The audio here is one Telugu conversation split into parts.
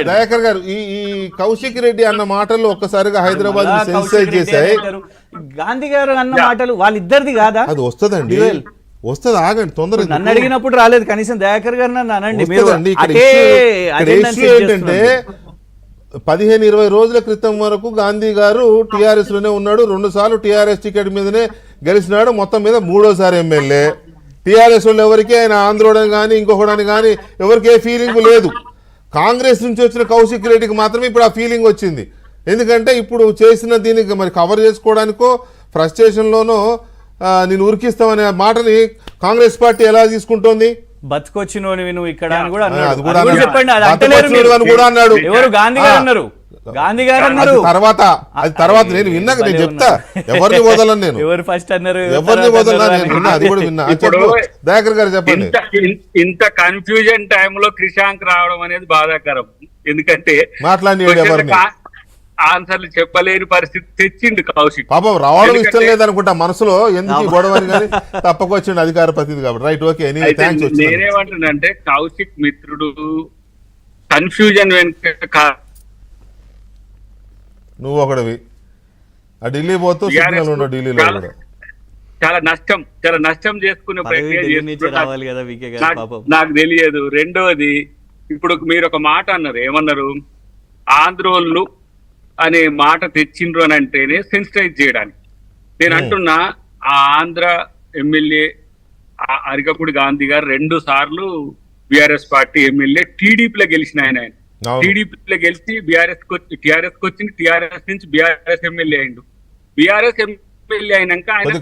దయాకర్ గారు ఈ కౌశిక్ రెడ్డి అన్న మాటలు ఒక్కసారిగా హైదరాబాద్ సెన్సేట్ చేశాయి. గాంధీ గారు అన్న మాటలు వాళ్ళిద్దరిది కాదా? అది వస్తుందండి, వస్తుంది, ఆగండి, తొందరగా. నన్ను అడిగినప్పుడు రాలేదు, కనీసం దయాకర్ గారు నన్ను అనండి. ఏంటంటే 15-20 రోజుల క్రితం వరకు గాంధీ గారు టిఆర్ఎస్ లోనే ఉన్నాడు, 2 సార్లు టిఆర్ఎస్ టికెట్ మీదనే గెలిచినాడు, మొత్తం మీద 3వ ఎమ్మెల్యే. టిఆర్ఎస్ వాళ్ళు ఎవరికి ఆయన ఆంధ్రోడని కానీ ఇంకొకడని కానీ ఎవరికి ఏ ఫీలింగ్ లేదు. కాంగ్రెస్ నుంచి వచ్చిన కౌశిక్ రెడ్డికి మాత్రమే ఇప్పుడు ఆ ఫీలింగ్ వచ్చింది. ఎందుకంటే ఇప్పుడు చేసిన దీనికి మరి కవర్ చేసుకోవడానికో ఫ్రస్ట్రేషన్లోనో నేను ఉరికిస్తామనే మాటని కాంగ్రెస్ పార్టీ ఎలా తీసుకుంటోంది? బతుకొచ్చినోని నువ్వు ఇక్కడ అని కూడా అన్నాడు. ఎవరు? గాంధీ గారు అన్నారు. గాంధీ గారు అన్నారు. తర్వాత నేను విన్నా, నేను చెప్తా. ఎవరిని వదలను నేను, ఎవరు ఫస్ట్ అన్నారు, ఎవరిని వదలనా నేను విన్నా, అది కూడా విన్నా. దయాకర్ గారు చెప్పండి. ఇంత కన్ఫ్యూజన్ టైంలో క్రిషాంక్ రావడం అనేది బాధాకరం. ఎందుకంటే మాట్లాడి ఆన్సర్లు చెప్పలేని పరిస్థితి తెచ్చిండు కౌశిక్. పాపం రావడం ఇష్టం లేదనుకుంటా మనసులో, ఎందుకు గొడవ అని, కానీ తప్పకొచ్చిండు అధికార ప్రతినిధి కాబట్టి. Right, okay. నేనేమంటున్నానంటే కౌశిక్ మిత్రుడు కన్ఫ్యూజన్ వెనుక నువ్వు ఒకటివి ఢిల్లీ పోతూ ఢిల్లీలో చాలా నష్టం చేసుకునే ప్రక్రియ నాకు తెలియదు. రెండోది, ఇప్పుడు మీరు ఒక మాట అన్నారు, ఏమన్నారు? ఆంధ్రోళ్ళు అనే మాట తెచ్చిండ్రు అని అంటేనే సెన్సిటైజ్ చేయడానికి. నేను అంటున్నా, ఆ ఆంధ్ర ఎమ్మెల్యే అరికపూడి గాంధీ గారు 2 సార్లు బీఆర్ఎస్ పార్టీ ఎమ్మెల్యే టీడీపీలో గెలిచిన ఆయన. టీడీపీలో గెలిచి టిఆర్ఎస్ కి వచ్చింది, టిఆర్ఎస్ నుంచి బీఆర్ఎస్ ఎమ్మెల్యే అయిండు. బీఆర్ఎస్ ఎమ్మెల్యే అయినాక ఆయన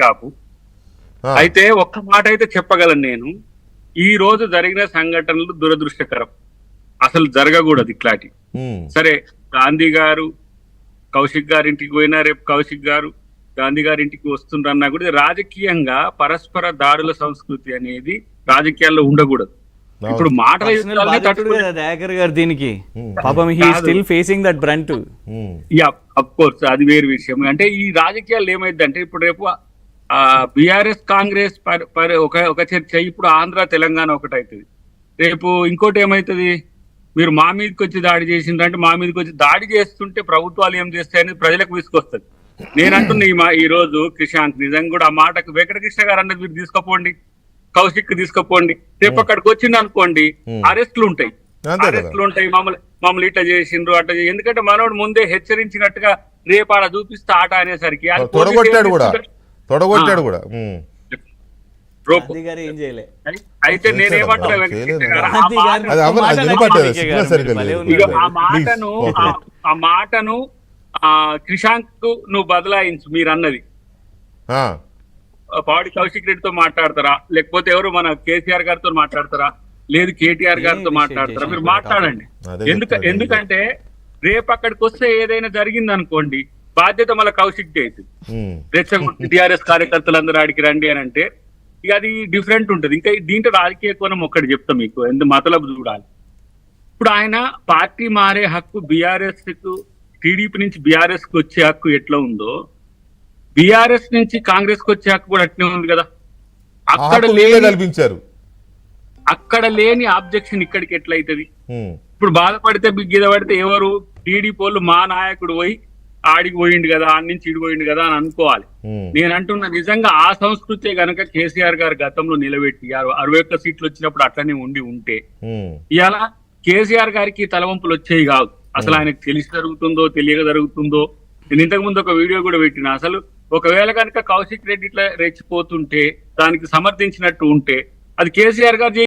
కాపు. అయితే ఒక్క మాట అయితే చెప్పగలను నేను, ఈ రోజు జరిగిన సంఘటనలు దురదృష్టకరం, అసలు జరగకూడదు ఇట్లాంటి. సరే, గాంధీ గారు కౌశిక్ గారింటికి పోయినా, రేపు కౌశిక్ గారు గాంధీ గారింటికి వస్తుండ్రన్నా కూడా రాజకీయంగా పరస్పర దాడుల సంస్కృతి అనేది రాజకీయాల్లో ఉండకూడదు. ఇప్పుడు మాటల దయాకర్ గారు దీనికి పాపం హి still facing that brunt. Yeah, of course, అది వేరు విషయం. అంటే ఈ రాజకీయాలు ఏమైందంటే, ఇప్పుడు రేపు బీఆర్ఎస్ కాంగ్రెస్ ఒక చర్చ, ఇప్పుడు ఆంధ్ర తెలంగాణ ఒకటి అవుతుంది. రేపు ఇంకోటి ఏమవుతుంది, మీరు మా మీదకి వచ్చి దాడి చేసిందంటే, మా మీదకి వచ్చి దాడి చేస్తుంటే ప్రభుత్వాలు ఏం చేస్తాయని ప్రజలకు విసుకొస్తుంది. నేనంటున్నా ఈ రోజు క్రిషాంక్ నిజంగా కూడా ఆ మాటకు వెంకటకృష్ణ గారు అన్నది మీరు తీసుకుపోండి, కౌశిక్ తీసుకుపోండి, రేపు అక్కడికి వచ్చింది అనుకోండి, అరెస్టులు ఉంటాయి, మమ్మల్ని ఇట్లా చేసిండ్రు అట్లా. ఎందుకంటే మనోడు ముందే హెచ్చరించినట్టుగా రేపు ఆడ చూపిస్తే ఆట అనేసరికి అయితే నేనేమంటున్నా, ఆ మాటను క్రిషాంక్ నువ్వు బదలాయించు. మీరు అన్నది పాడి కౌశిక్ రెడ్డితో మాట్లాడతారా, లేకపోతే ఎవరు మన కేసీఆర్ గారితో మాట్లాడతారా, లేదు కేటీఆర్ గారితో మాట్లాడతారా? మీరు మాట్లాడండి. ఎందుకంటే రేపు అక్కడికి వస్తే ఏదైనా జరిగింది అనుకోండి, బాధ్యత మళ్ళీ కౌశిక్ అవుతుంది. రెచ్చగొట్టి టీఆర్ఎస్ కార్యకర్తలందరూ ఆడికి రండి అని అంటే ఇక అది డిఫరెంట్ ఉంటుంది. ఇంకా దీంట్లో రాజకీయ కోణం ఒక్కటి చెప్తా మీకు, ఎంత మతలబు చూడాలి. ఇప్పుడు ఆయన పార్టీ మారే హక్కు బీఆర్ఎస్ కు, టీడీపీ నుంచి బీఆర్ఎస్ కు వచ్చే హక్కు ఎట్లా ఉందో, బీఆర్ఎస్ నుంచి కాంగ్రెస్ కు వచ్చే హక్కు కూడా అట్నే ఉంది కదా. అక్కడ లేని ఆబ్జెక్షన్ ఇక్కడికి ఎట్లయితది? ఇప్పుడు బాధపడితే గీద పడితే ఎవరు? టీడీపీ వాళ్ళు మా నాయకుడు పోయి ఆడికి పోయిండు కదా, ఆడి నుంచి ఇడి పోయిండు కదా అని అనుకోవాలి. నేను అంటున్నా, నిజంగా ఆ సంస్కృతే గనక కేసీఆర్ గారు గతంలో నిలబెట్టి 61 సీట్లు వచ్చినప్పుడు అట్లనే ఉంటే ఇలా కేసీఆర్ గారికి తలవంపులు వచ్చేవి కాదు. అసలు ఆయనకు తెలిసి జరుగుతుందో తెలియక జరుగుతుందో. నేను ఇంతకు ముందు ఒక వీడియో కూడా పెట్టిన, అసలు ఒకవేళ కనుక కౌశిక్ రెడ్డి ఇట్లా రెచ్చిపోతుంటే దానికి సమర్థించినట్టు ఉంటే అది కేసీఆర్ గారు